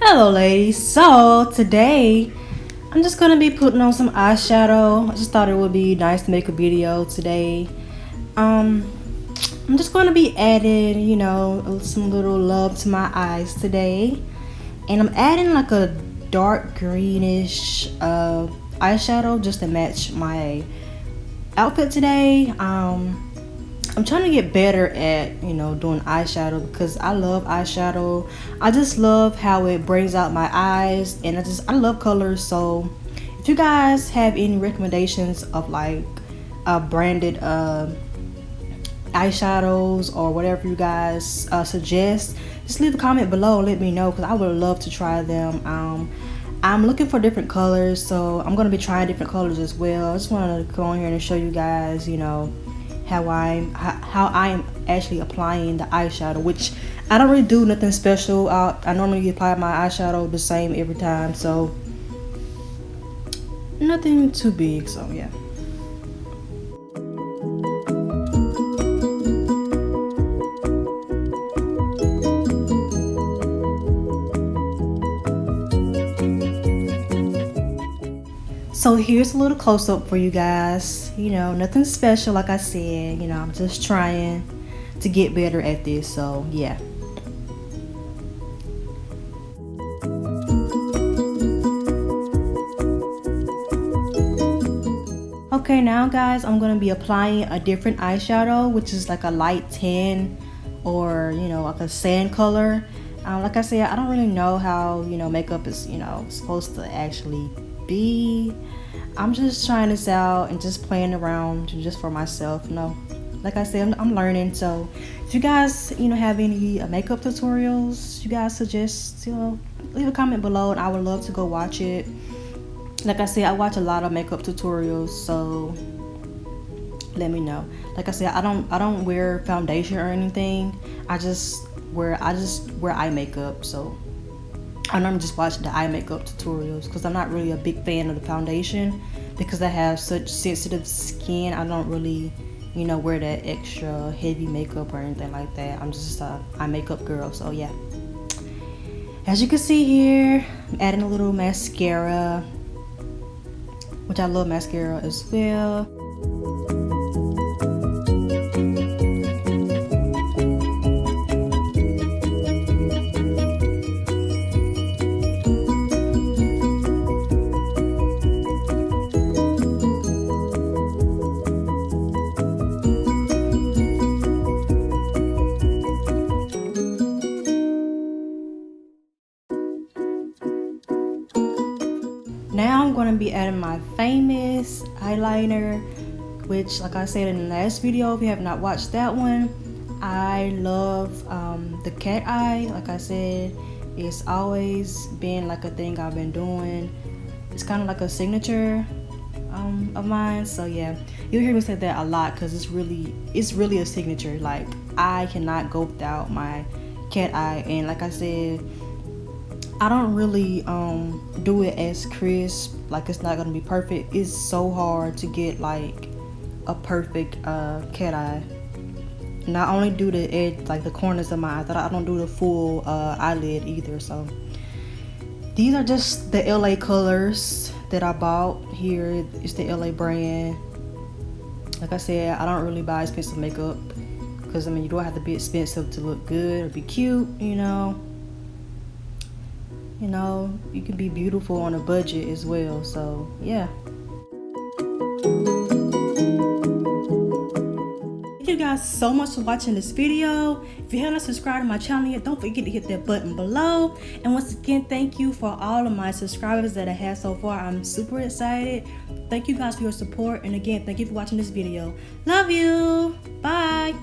Hello ladies, so today I'm just gonna be putting on some eyeshadow. I just thought it would be nice to make a video today. I'm just gonna be adding, some little love to my eyes today. And I'm adding like a dark greenish eyeshadow just to match my outfit today. I'm trying to get better at doing eyeshadow because I love eyeshadow. I just love how it brings out my eyes, and I love colors. So if you guys have any recommendations of like branded eyeshadows or whatever you guys suggest, just leave a comment below and let me know because I would love to try them. I'm looking for different colors, so I'm gonna be trying different colors as well. I just wanted to go on here and show you guys how I am actually applying the eyeshadow, which I don't really do nothing special. I normally apply my eyeshadow the same every time, so nothing too big. So yeah. So here's a little close-up for you guys. Nothing special, like I said. I'm just trying to get better at this, so yeah. Okay, now guys, I'm gonna be applying a different eyeshadow, which is like a light tan or like a sand color. Like I said, I don't really know how makeup is supposed to actually be. I'm just trying this out and just playing around just for myself. Like I said, I'm learning. So if you guys have any makeup tutorials you guys suggest, leave a comment below and I would love to go watch it. Like I said, I watch a lot of makeup tutorials, so let me know. Like I said, I don't wear foundation or anything. I just wear eye makeup, so I normally just watch the eye makeup tutorials because I'm not really a big fan of the foundation because I have such sensitive skin. I don't really, wear that extra heavy makeup or anything like that. I'm just a eye makeup girl, so yeah. As you can see here, I'm adding a little mascara, which I love mascara as well. Now I'm going to be adding my famous eyeliner, which like I said in the last video, if you have not watched that one, I love the cat eye. Like I said, it's always been like a thing I've been doing. It's kind of like a signature of mine, so yeah, you'll hear me say that a lot because it's really a signature. Like I cannot go without my cat eye, and like I said, I don't really do it as crisp. Like it's not gonna be perfect. It's so hard to get like a perfect cat eye. And I only do the edge, like the corners of my eye. I don't do the full eyelid either. So these are just the L.A Colors that I bought. Here it's the L.A brand. Like I said, I don't really buy expensive makeup because you don't have to be expensive to look good or be cute. You can be beautiful on a budget as well, so yeah. Thank you guys so much for watching this video. If you haven't subscribed to my channel yet, don't forget to hit that button below. And once again, thank you for all of my subscribers that I have so far. I'm super excited. Thank you guys for your support, and again, thank you for watching this video. Love you. Bye.